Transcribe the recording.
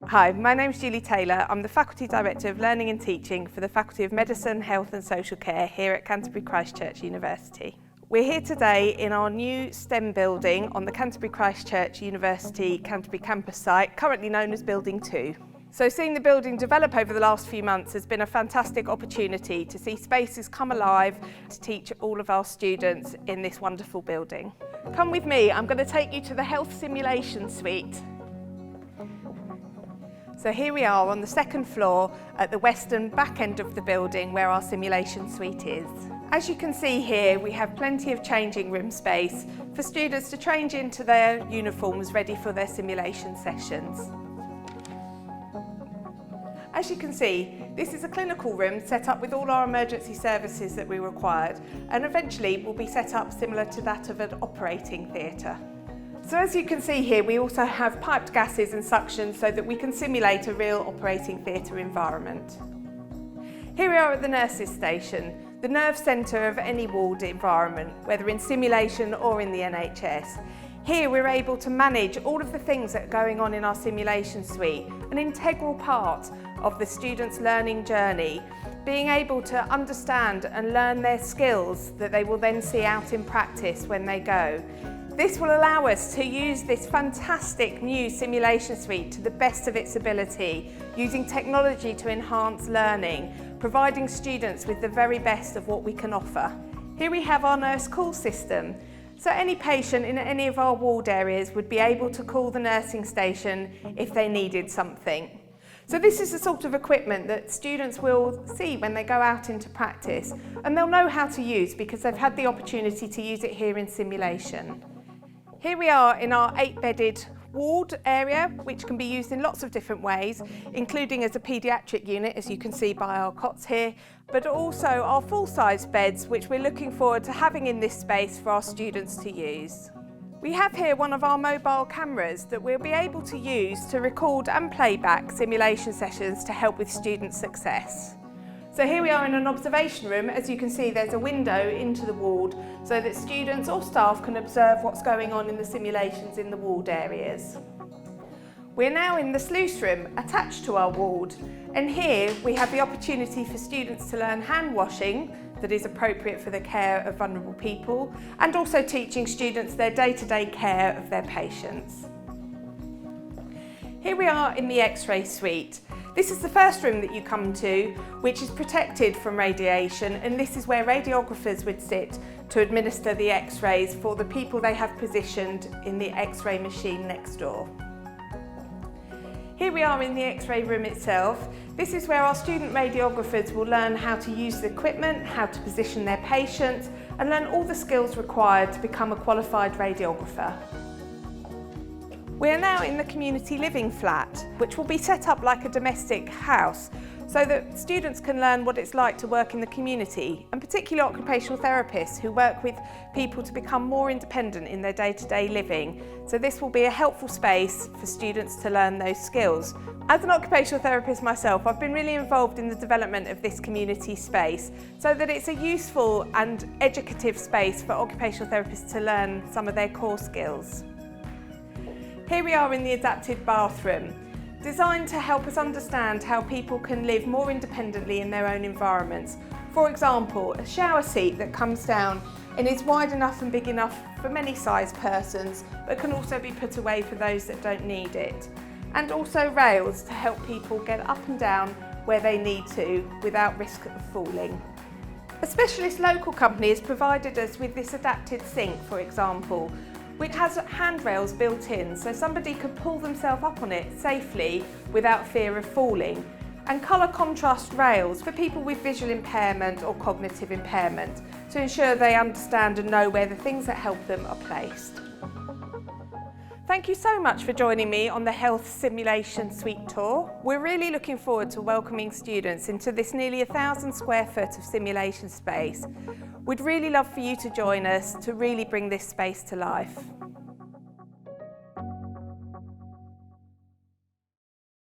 Hi, my name's Julie Taylor. I'm the Faculty Director of Learning and Teaching for the Faculty of Medicine, Health and Social Care here at Canterbury Christ Church University. We're here today in our new STEM building on the Canterbury Christ Church University Canterbury campus site, currently known as Building 2. So seeing the building develop over the last few months has been a fantastic opportunity to see spaces come alive to teach all of our students in this wonderful building. Come with me, I'm going to take you to the Health Simulation Suite. So here we are on the second floor at the western back end of the building where our simulation suite is. As you can see here, we have plenty of changing room space for students to change into their uniforms ready for their simulation sessions. As you can see, this is a clinical room set up with all our emergency services that we required, and eventually will be set up similar to that of an operating theatre. So as you can see here, we also have piped gases and suction so that we can simulate a real operating theatre environment. Here we are at the nurses' station, the nerve centre of any ward environment, whether in simulation or in the NHS. Here we're able to manage all of the things that are going on in our simulation suite, an integral part of the students' learning journey, being able to understand and learn their skills that they will then see out in practice when they go. This will allow us to use this fantastic new simulation suite to the best of its ability, using technology to enhance learning, providing students with the very best of what we can offer. Here we have our nurse call system. So any patient in any of our ward areas would be able to call the nursing station if they needed something. So this is the sort of equipment that students will see when they go out into practice, and they'll know how to use because they've had the opportunity to use it here in simulation. Here we are in our 8-bedded ward area, which can be used in lots of different ways, including as a paediatric unit, as you can see by our cots here, but also our full-size beds, which we're looking forward to having in this space for our students to use. We have here one of our mobile cameras that we'll be able to use to record and playback simulation sessions to help with student success. So here we are in an observation room. As you can see, there's a window into the ward so that students or staff can observe what's going on in the simulations in the ward areas. We're now in the sluice room attached to our ward, and here we have the opportunity for students to learn hand washing that is appropriate for the care of vulnerable people, and also teaching students their day-to-day care of their patients. Here we are in the X-ray suite. This is the first room that you come to, which is protected from radiation, and this is where radiographers would sit to administer the X-rays for the people they have positioned in the X-ray machine next door. Here we are in the X-ray room itself. This is where our student radiographers will learn how to use the equipment, how to position their patients, and learn all the skills required to become a qualified radiographer. We are now in the community living flat, which will be set up like a domestic house so that students can learn what it's like to work in the community, and particularly occupational therapists who work with people to become more independent in their day-to-day living. So this will be a helpful space for students to learn those skills. As an occupational therapist myself, I've been really involved in the development of this community space so that it's a useful and educative space for occupational therapists to learn some of their core skills. Here we are in the adapted bathroom, designed to help us understand how people can live more independently in their own environments. For example, a shower seat that comes down and is wide enough and big enough for many size persons, but can also be put away for those that don't need it. And also rails to help people get up and down where they need to without risk of falling. A specialist local company has provided us with this adapted sink, for example, which has handrails built in so somebody could pull themselves up on it safely without fear of falling, and colour contrast rails for people with visual impairment or cognitive impairment to ensure they understand and know where the things that help them are placed. Thank you so much for joining me on the Health Simulation Suite tour. We're really looking forward to welcoming students into this nearly 1,000 square foot of simulation space. We'd really love for you to join us to really bring this space to life.